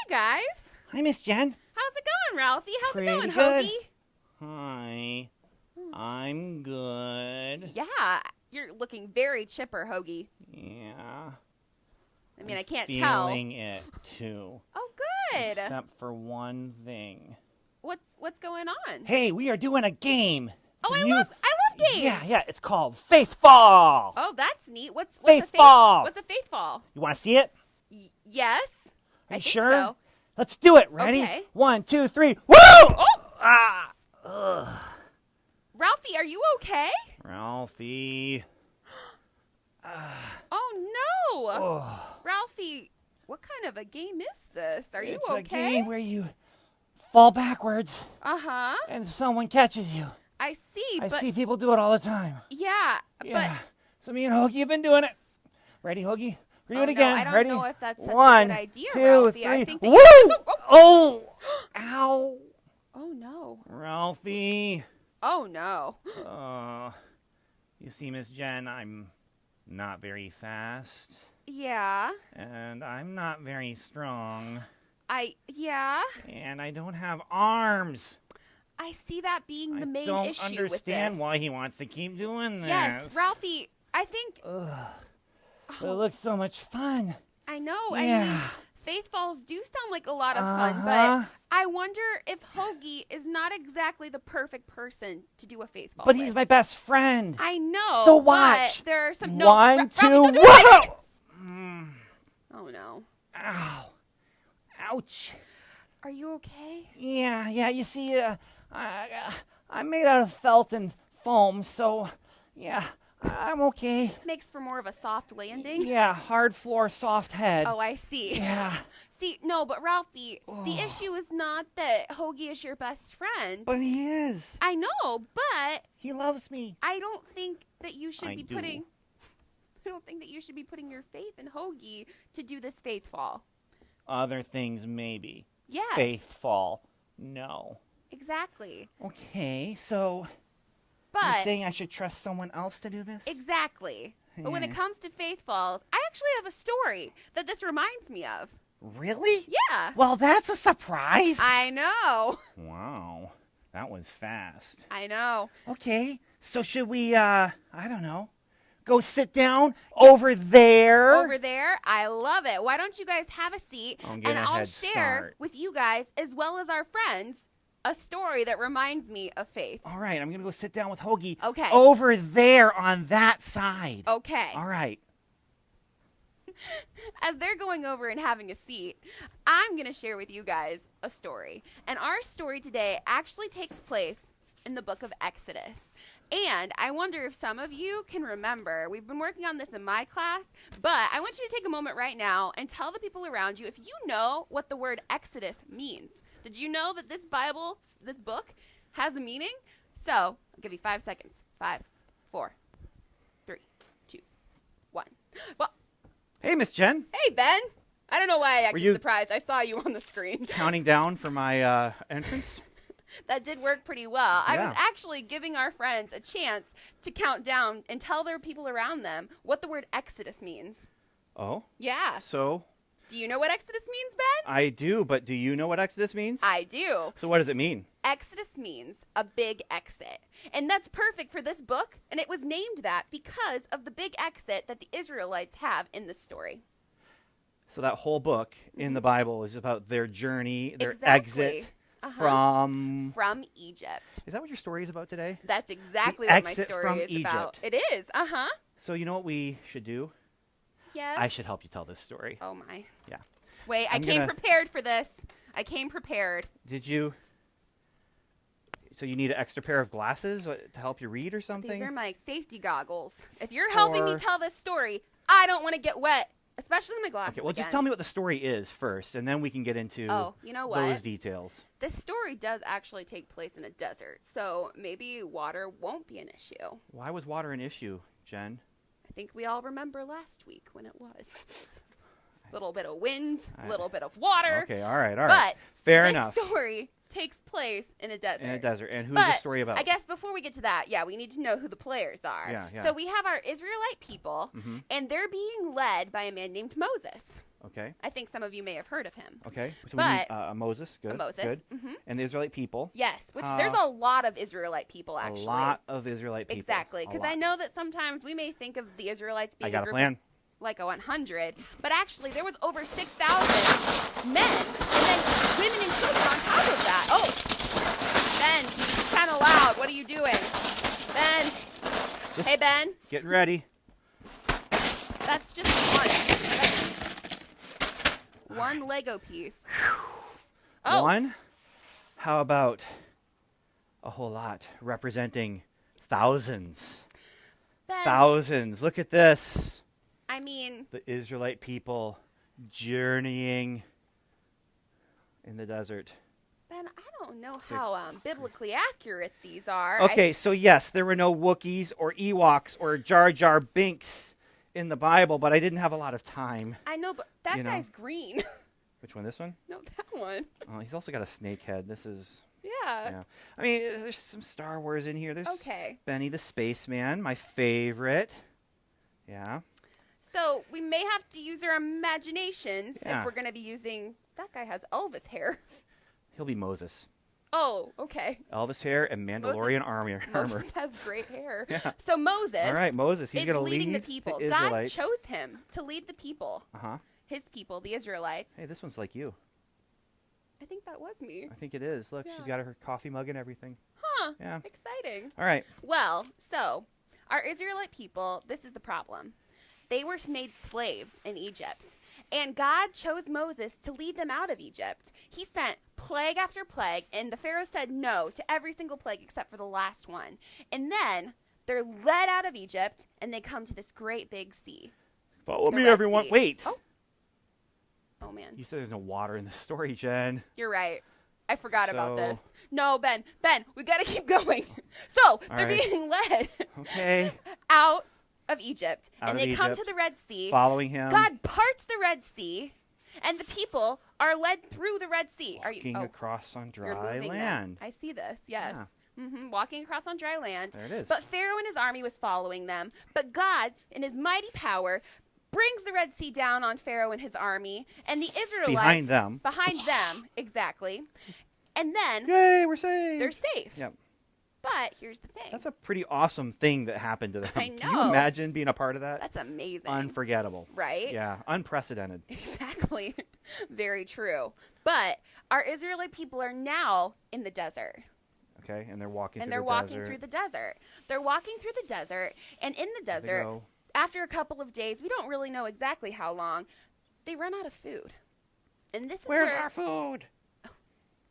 guys. Hi, Miss Jen. How's it going, Ralphie? How's Pretty it going, good. Hoagie? Hi. I'm good. Yeah, you're looking very chipper, Hoagie. Yeah. I mean, I can't tell. Feeling it, too. Oh, good. Except for one thing. What's going on? Hey, we are doing a game. Oh, I love games. Yeah, it's called Faithfall. Oh, that's neat. What's Faithfall. What's a faithfall? You want to see it? Yes. Are you I think sure? so. Let's do it. Ready? Okay. 1, 2, 3. Woo! Oh! Ah! Ugh. Ralphie, are you okay? Ralphie. Oh, no. Oh. Ralphie, what kind of a game is this? Are you It's okay? a game where you fall backwards Uh-huh. and someone catches you. I see, I but... see people do it all the time. Yeah, Yeah. So me and Hoagie have been doing it. Ready, Hoagie? We're doing it again. No, I don't Ready? know if that's such a 1, good idea, 2, Ralphie. 3. I think that Woo! Oh! Ow! Oh, no. Ralphie. Oh, no. You see, Miss Jen, I'm not very fast. Yeah. And I'm not very strong. Yeah. And I don't have arms. I see that being the main issue with this. I don't understand why he wants to keep doing this. Yes, Ralphie, I think... Ugh. But it looks so much fun. I know. Yeah. I mean, faith falls do sound like a lot of fun, but I wonder if Hoagie is not exactly the perfect person to do a faith fall But with. he's my best friend. I know. So watch. But there are some... 1, 2, Ralphie, don't do whoa! it. Oh, no. Ow. Ouch. Are you okay? Yeah, you see, I'm made out of felt and foam, so, yeah, I'm okay. Makes for more of a soft landing. Yeah, hard floor, soft head. Oh, I see. Yeah. See, no, but Ralphie, the issue is not that Hoagie is your best friend. But he is. I know, but He loves me. I don't think that you should I be do. putting... I don't think that you should be putting your faith in Hoagie to do this faith fall. Other things, maybe. Yes. Faithfall. No. Exactly. Okay, so But you're saying I should trust someone else to do this? exactly. But when it Yeah. comes to faith falls, I actually have a story that this reminds me of. Really? Yeah. Well, that's a surprise. I know. Wow. That was fast. I know. Okay, so should we, I don't know, go sit down over there? Over there, I love it. Why don't you guys have a seat I'm and getting a I'll head share start. with you guys as well as our friends a story that reminds me of faith. All right, I'm going to go sit down with Hoagie. Okay. Over there on that side. Okay. All right. As they're going over and having a seat, I'm going to share with you guys a story. And our story today actually takes place in the book of Exodus. And I wonder if some of you can remember, we've been working on this in my class, but I want you to take a moment right now and tell the people around you if you know what the word Exodus means. Did you know that this book, has a meaning? So, I'll give you 5 seconds. 5, 4, 3, 2, 1. Well, Hey, Miss Jen. hey, Ben. I don't know why I acted you- surprised. I saw you on the screen. Counting down for my entrance? That did work pretty well. I was Yeah. actually giving our friends a chance to count down and tell their people around them what the word Exodus means. Oh? Yeah. So, Do you know what Exodus means, Ben? I do, but do you know what Exodus means? I do. So what does it mean? Exodus means a big exit. And that's perfect for this book, and it was named that because of the big exit that the Israelites have in this story. So that whole book in the Bible is about their journey, their Exactly. exit from Egypt. Is that what your story is about today? That's exactly The what my exit story from is about. Egypt. It is. Uh-huh. So you know what we should do? Yes. I should help you tell this story. Oh, my. Yeah. Wait, I came prepared for this. I came prepared. Did you? So you need an extra pair of glasses to help you read or something? These are my safety goggles. If you're helping me tell this story, I don't want to get wet, especially my glasses. Okay, well, just tell me what the story is first, and then we can get into you know what? those details. This story does actually take place in a desert, so maybe water won't be an issue. Why was water an issue, Jen? I think we all remember last week when it was. A little bit of wind, a little bit of water. Okay, all right. But fair this enough. story takes place in a desert. In a desert. And who's But the story about? I guess before we get to that, we need to know who the players are. Yeah. So we have our Israelite people, and they're being led by a man named Moses. Okay. I think some of you may have heard of him. Okay. So But- we need Moses. Good. Moses. Good. Mhm. And the Israelite people. Yes, which there's a lot of Israelite people, actually. A lot of Israelite people. Exactly, A because lot. I know that sometimes we may think of the Israelites being I got a group plan. of like a 100, but actually there was over 6,000 men and then women and children on top of that. Oh, Ben, it's kind of loud. What are you doing? Ben. Just Hey, Ben. Getting ready. That's just one. One Lego piece. Oh. One? How about a whole lot representing thousands? Ben, Thousands. Look at this. I mean, The Israelite people journeying in the desert. Ben, I don't know how biblically accurate these are. Okay, so yes, there were no Wookiees or Ewoks or Jar Jar Binks in the Bible, but I didn't have a lot of time. I know, but that You know. guy's green. Which one? This one? No, that one. Oh, he's also got a snake head. This is... Yeah. Yeah. I mean, there's some Star Wars in here. There's Okay. Benny the Spaceman, my favorite. Yeah. So we may have to use our imaginations Yeah. if we're going to be using. That guy has Elvis hair. He'll be Moses. Oh, okay. Elvis hair and Mandalorian armor. Moses has great hair. Yeah. So Moses. All right, Moses. He's is going to leading lead the people. the God Israelites. chose him to lead the people. Uh-huh. His people, the Israelites. Hey, this one's like you. I think that was me. I think it is. Look, she's Yeah. got her coffee mug and everything. Huh. Yeah. Exciting. All right. Well, so our Israelite people, this is the problem. They were made slaves in Egypt. And God chose Moses to lead them out of Egypt. He sent plague after plague, and the Pharaoh said no to every single plague except for the last one. And then they're led out of Egypt, and they come to this great big sea. Follow The me, Red everyone. Sea. Wait. Oh, man. You said there's no water in the story, Jen. You're right. I forgot about So- this. No, Ben, we got to keep going. So they're right. being led Okay. out of Egypt, Out and of they come to Egypt. the Red Sea. Following him. God parts the Red Sea, and the people are led through the Red Sea. Are Walking you? Oh, across on you're dry moving land. them. I see this. Yes. Yeah. Walking across on dry land. There it is. But Pharaoh and his army was following them. But God, in his mighty power, brings the Red Sea down on Pharaoh and his army, and the Israelites Behind them. Behind them, exactly. And then Yay, we're safe. they're safe. Yep. But here's the thing. That's a pretty awesome thing that happened to them. I Can you know. imagine being a part of that? That's amazing. Unforgettable. Right? Yeah, unprecedented. Exactly. Very true. But our Israelite people are now in the desert. Okay, and they're walking And through they're the walking desert. through the desert. They're walking through the desert. And in the There they desert, go. after a couple of days, we don't really know exactly how long, they run out of food. And this is Where's where... our food?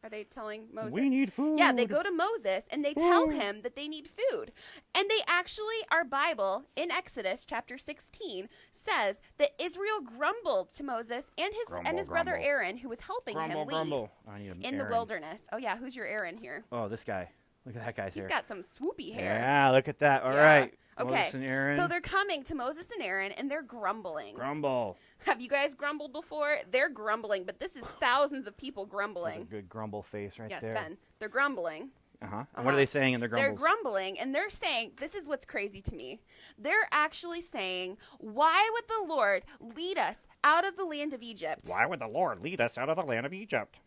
Are they telling Moses? We need food. Yeah, they go to Moses and they tell him that they need food. And they actually, our Bible in Exodus chapter 16 says that Israel grumbled to Moses and his brother Grumble. Aaron, who was helping him lead Grumble. I need an in the Aaron. wilderness. Oh yeah, who's your Aaron here? Oh, this guy. Look at that guy's He's hair. got some swoopy hair. Yeah, look at that. All Yeah. right. Okay. Moses and Aaron. So they're coming to Moses and Aaron and they're grumbling. Grumble. Have you guys grumbled before? They're grumbling, but this is thousands of people There's a grumbling. good grumble face right Yes, there. Ben. They're grumbling. Uh-huh. And what are they saying in their grumbles? They're grumbling, and they're saying, this is what's crazy to me. They're actually saying, why would the Lord lead us out of the land of Egypt Why would the Lord lead us out of the land of Egypt?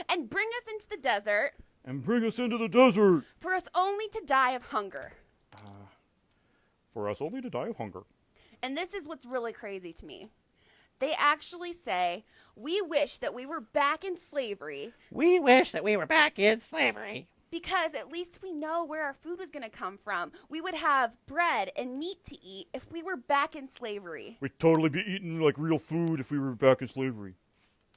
and bring us into the desert And bring us into the desert. for us only to die of hunger? For us only to die of hunger. And this is what's really crazy to me. They actually say, we wish that we were back in slavery We wish that we were back in slavery. because at least we know where our food was going to come from. We would have bread and meat to eat if we were back in slavery. We'd totally be eating like real food if we were back in slavery.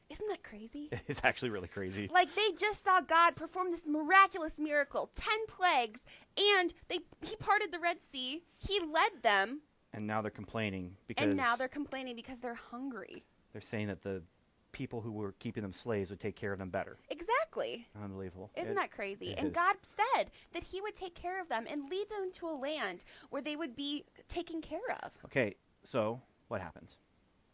Isn't that crazy? It's actually really crazy. Like they just saw God perform this miraculous miracle, 10 plagues, and he parted the Red Sea. He led them, And now they're complaining because and now they're complaining because they're hungry. they're saying that the people who were keeping them slaves would take care of them better. Exactly. Unbelievable. Isn't that crazy? it And is. God said that he would take care of them and lead them to a land where they would be taken care of. Okay, so what happens?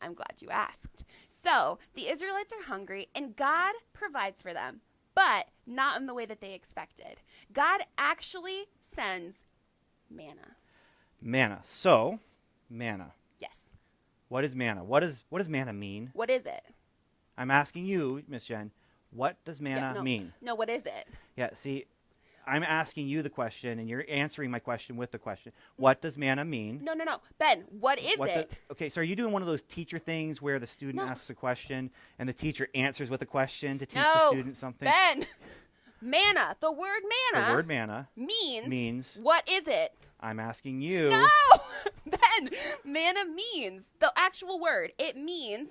I'm glad you asked. So the Israelites are hungry, and God provides for them, but not in the way that they expected. God actually sends manna. Manna. So, manna. Yes. What is manna? What does manna mean? What is it? I'm asking you, Miss Jen, what does manna no. mean? No, what is it? Yeah, see, I'm asking you the question, and you're answering my question with the question. What does manna mean? No. Ben, what is it? Okay, so are you doing one of those teacher things where the student No. asks a question and the teacher answers with a question to teach No, the student something? Ben, manna. The word The manna word manna means what is it? I'm asking you. No, Ben, manna means the actual word. It means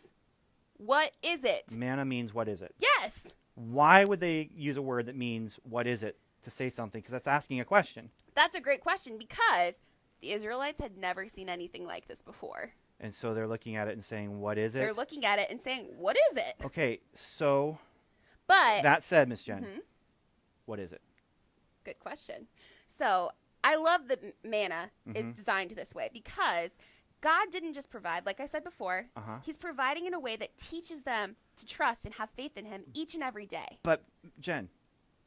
what is it? Manna means what is it? Yes. Why would they use a word that means what is it to say something? Because that's asking a question. That's a great question because the Israelites had never seen anything like this before. And so they're looking at it and saying, what is it? They're looking at it and saying, what is it? Okay, so But that said, Miss Jen, Mhm. what is it? Good question. So I love that manna is Mhm. designed this way because God didn't just provide, like I said before, Uh-huh. He's providing in a way that teaches them to trust and have faith in Him each and every day. But, Jen,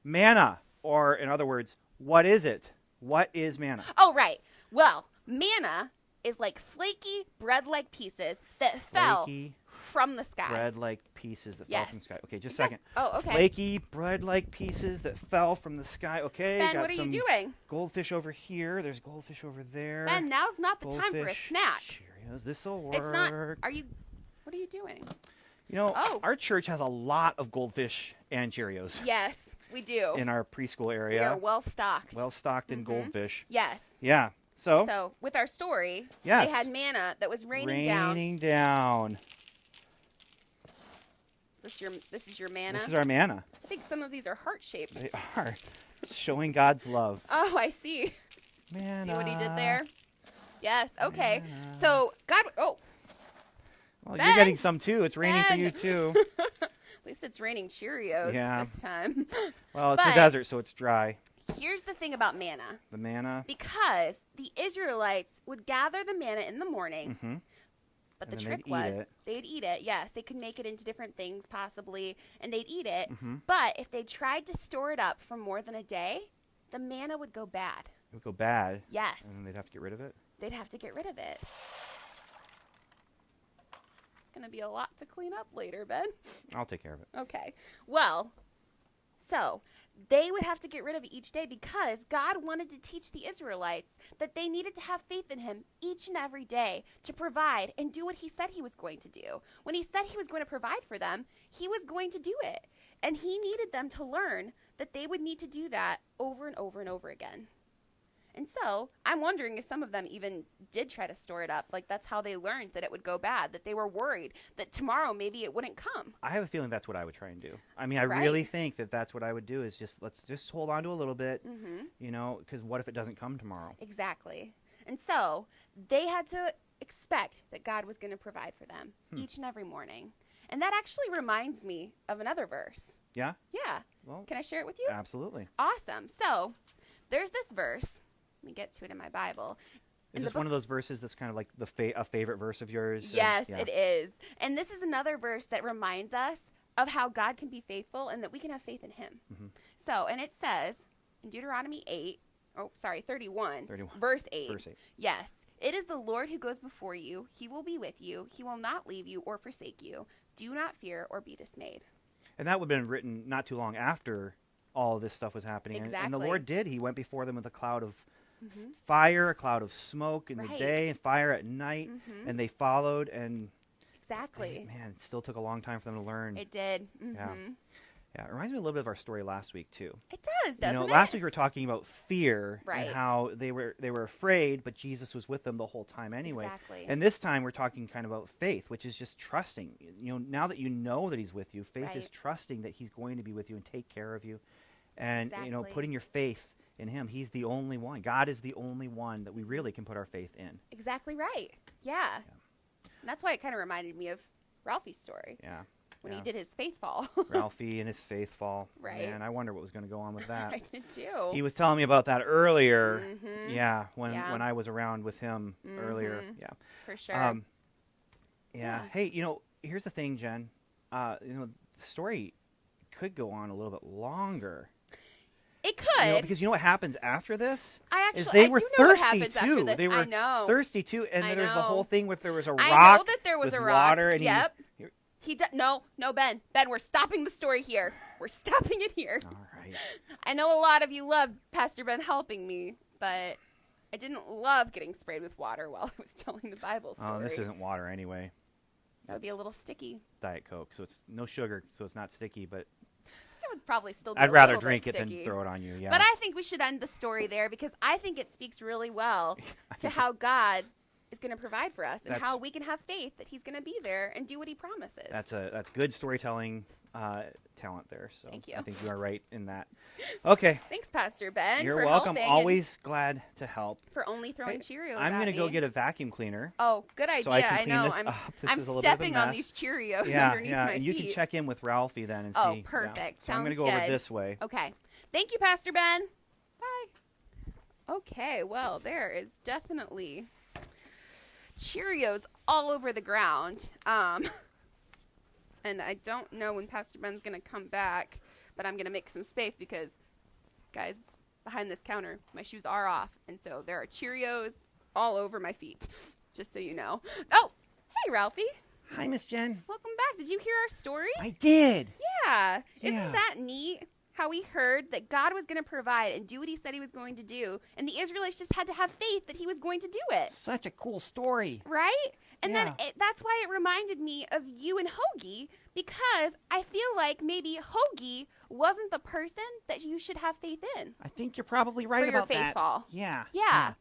manna, or in other words, what is it? What is manna? Oh, right. Well, manna is like flaky bread-like pieces that fell Flaky from the sky. bread-like pieces that fell from the Yes. sky. Okay, just a second. Oh, okay. Flaky bread-like pieces that fell from the sky. Okay, Ben, got what are some you doing? goldfish over here. There's goldfish over there. Ben, now's not the time for a Goldfish, snack. Cheerios. This'll work. It's not. What are you doing? You know, Oh. our church has a lot of goldfish and Cheerios Yes, we do. in our preschool We area. are well stocked. Well stocked in Mhm. goldfish. Yes. Yeah. So, So, with our story, Yes. they had manna that was raining down. raining down. This is your manna? This is our manna. I think some of these are heart-shaped. They are showing God's love. Oh, I see. Manna. See what he did there? Yes, okay. Manna. So, God... Oh, Well, Ben! you're getting some too. It's raining for Ben! you too. at least it's raining Cheerios Yeah. this time. Well, it's But- a desert, so it's dry. Here's the thing about manna. The manna. Because the Israelites would gather the manna in the morning, Mm-hmm. but And the then trick they'd eat was it. they'd eat it. Yes, they could make it into different things possibly, and they'd eat it. Mm-hmm. But if they tried to store it up for more than a day, the manna would go bad. It would go bad, Yes, and then they'd have to get rid of it. they'd have to get rid of it. It's going to be a lot to clean up later, Ben. I'll take care of it. Okay. Well, so they would have to get rid of it each day because God wanted to teach the Israelites that they needed to have faith in Him each and every day to provide and do what He said He was going to do. When He said He was going to provide for them, He was going to do it. And He needed them to learn that they would need to do that over and over and over again. And so I'm wondering if some of them even did try to store it up. Like that's how they learned that it would go bad, that they were worried that tomorrow maybe it wouldn't come. I have a feeling that's what I would try and do. I mean, I Right. really think that that's what I would do is let's just hold on to a little bit, Mm-hmm. you know, because what if it doesn't come tomorrow? Exactly. And so they had to expect that God was going to provide for them each and every morning. And that actually reminds me of another verse. Yeah? Yeah. Well, Can I share it with you? absolutely. Awesome. So there's this verse. Let me get to it in my Bible. Is this one of those verses that's kind of like a favorite verse of yours? Yes, Yeah. it is. And this is another verse that reminds us of how God can be faithful and that we can have faith in Him. Mhm. So, and it says in Deuteronomy 31, verse 8. Verse 8. Yes, it is the Lord who goes before you. He will be with you. He will not leave you or forsake you. Do not fear or be dismayed. And that would have been written not too long after all this stuff was happening. And the Exactly. Lord did. He went before them with a cloud of Mm-hmm. fire, a cloud of smoke in the Right. day, and fire at night. Mm-hmm. And they followed, and Exactly. man, it still took a long time for them to learn. It did. Mm-hmm. Yeah. Yeah, it reminds me a little bit of our story last week too. It does, doesn't You know, it? last week we were talking about fear Right. and how they were afraid, but Jesus was with them the whole time anyway. Exactly. And this time we're talking kind of about faith, which is just trusting. You know, now that you know that He's with you, faith is Right. trusting that He's going to be with you and take care of you, and you know, Exactly. putting your faith in Him. He's the only one. God is the only one that we really can put our faith in. Exactly right. Yeah. And that's why it kind of reminded me of Ralphie's story Yeah. when he Yeah. did his faith fall. Ralphie and his faith fall. Right. Man, I wonder what was going to go on with that. I did too. He was telling me about that earlier. Mhm. Yeah, when Yeah. I was around with him earlier. Mhm. Yeah. For sure. Yeah. Yeah. Hey, you know, here's the thing, Jen. You know, the story could go on a little bit longer. It could. Because you know what happens after this? I They were do know what thirsty happens too. after this. They were I know. thirsty too, and I there's the whole know. thing with there was a rock. I know that there was with a rock. water, and Yep. No, Ben. Ben, we're stopping the story here. We're stopping it here. All right. I know a lot of you loved Pastor Ben helping me, but I didn't love getting sprayed with water while I was telling the Bible story. Oh, this isn't water anyway. That would be a little sticky. Diet Coke, so it's no sugar, so it's not sticky. But It would probably still be I'd a rather little drink bit it than sticky. throw it on you. Yeah. But I think we should end the story there because I think it speaks really well to how God is going to provide for us and how we can have faith that He's going to be there and do what He promises. That's good storytelling talent there. So Thank you. I think you are right in that. Okay. Thanks, Pastor Ben. You're for welcome. helping Always glad to help. and for only throwing Hey, Cheerios. I'm going to go get a vacuum cleaner. Oh, good idea. So I can clean know. this I'm, up. This I'm is a little bit of a stepping on mess. these Cheerios Yeah, underneath yeah, my and you feet. can check in with Ralphie then and see. Oh, yeah. perfect. So I'm Sounds go over good. this way. Okay. Thank you, Pastor Ben. Bye. Okay, well, there is definitely Cheerios all over the ground. And I don't know when Pastor Ben's going to come back, but I'm going to make some space because, guys, behind this counter, my shoes are off. And so there are Cheerios all over my feet, just so you know. Oh, hey, Ralphie. Hi, Miss Jen. Welcome back. Did you hear our story? I did. Yeah. Yeah. Isn't that neat? How we heard that God was going to provide and do what He said He was going to do, and the Israelites just had to have faith that He was going to do it. Such a cool story. Right? And Yeah. then that's why it reminded me of you and Hoagie, because I feel like maybe Hoagie wasn't the person that you should have faith in. I think you're probably right For your about faith that. fall. Yeah. Yeah.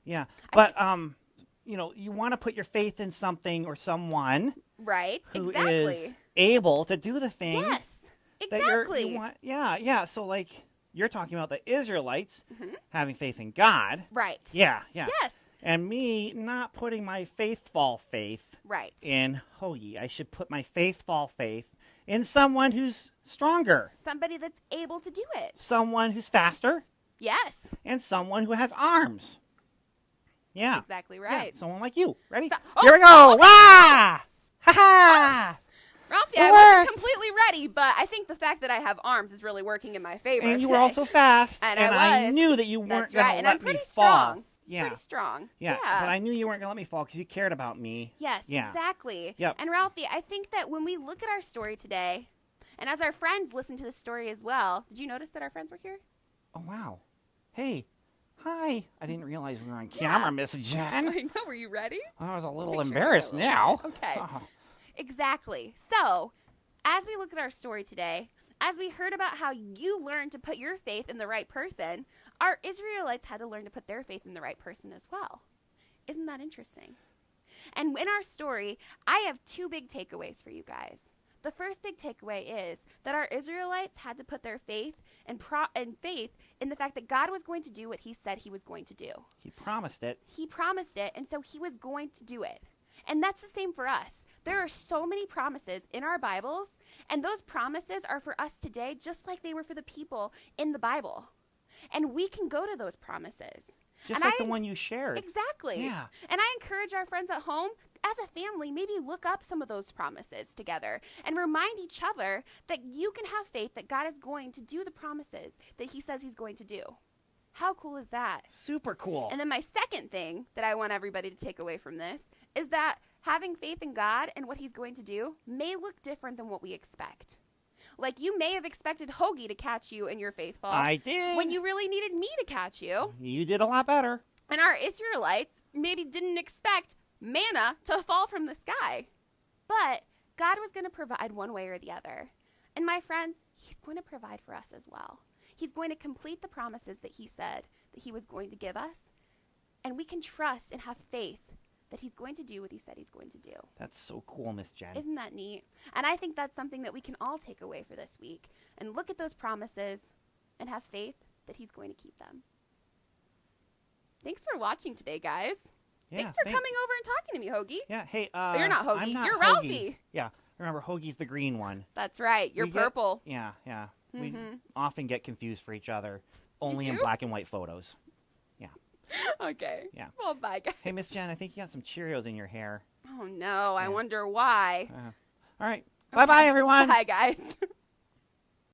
Yeah. But you want to put your faith in something or someone Right? who Exactly. is able to do the thing Yes. that Exactly. you want. Yeah. So like you're talking about the Israelites Mhm. having faith in God. Right. Yeah. Yes. And me not putting my faith Right. in Hoagie. I should put my faith in someone who's stronger, Somebody that's able to do it. someone who's faster, Yes. and someone who has arms. Yeah. That's exactly right. Yeah, someone like you. Ready? Oh, Here we go. okay. Wah! Ha ha! Ralphie, It I wasn't worked. completely ready, but I think the fact that I have arms is really working in my favor. And you were today. also fast, And I was. knew that you weren't That's going right. to And I'm let me pretty fall. strong. Yeah. Pretty strong. Yeah, but I knew you weren't going to let me fall because you cared about me. Yes, Yeah. exactly. Yep. And Ralphie, I think that when we look at our story today, and as our friends listen to the story as well, did you notice that our friends were here? Oh, wow. Hey. Hi. I didn't realize we were on camera, Miss Jen. I know. Were you ready? I was a little Picture embarrassed it a little now. bit. Okay. Oh. Exactly. So, as we look at our story today, as we heard about how you learned to put your faith in the right person, our Israelites had to learn to put their faith in the right person as well. Isn't that interesting? And in our story, I have two big takeaways for you guys. The first big takeaway is that our Israelites had to put their faith and faith in the fact that God was going to do what He said He was going to do. He promised it. He promised it, and so He was going to do it. And that's the same for us. There are so many promises in our Bibles, and those promises are for us today just like they were for the people in the Bible. And we can go to those promises. Just And like the one you shared. Exactly. Yeah. And I encourage our friends at home, as a family, maybe look up some of those promises together and remind each other that you can have faith that God is going to do the promises that He says He's going to do. How cool is that? Super cool. And then my second thing that I want everybody to take away from this is that having faith in God and what He's going to do may look different than what we expect. Like you may have expected Hoagie to catch you in your faith fall. I did. When you really needed me to catch you. You did a lot better. And our Israelites maybe didn't expect manna to fall from the sky. But God was going to provide one way or the other. And my friends, He's going to provide for us as well. He's going to complete the promises that He said that He was going to give us. And we can trust and have faith that He's going to do what He said He's going to do. That's so cool, Miss Jen. Isn't that neat? And I think that's something that we can all take away for this week and look at those promises and have faith that He's going to keep them. Thanks for watching today, guys. Yeah, Thanks for coming over and talking to me, Hoagie. Yeah, hey, Oh, you're not Hoagie. I'm not You're Hoagie. Ralphie. Yeah, remember Hoagie's the green one. That's right. You're We get- purple. Yeah. We Mhm. often get confused for each other, only in do? black and white photos. Okay. Yeah. Well, bye, guys. Hey, Miss Jen, I think you got some Cheerios in your hair. Oh, no. I Yeah. wonder why. All right. Bye-bye, everyone. Bye, guys.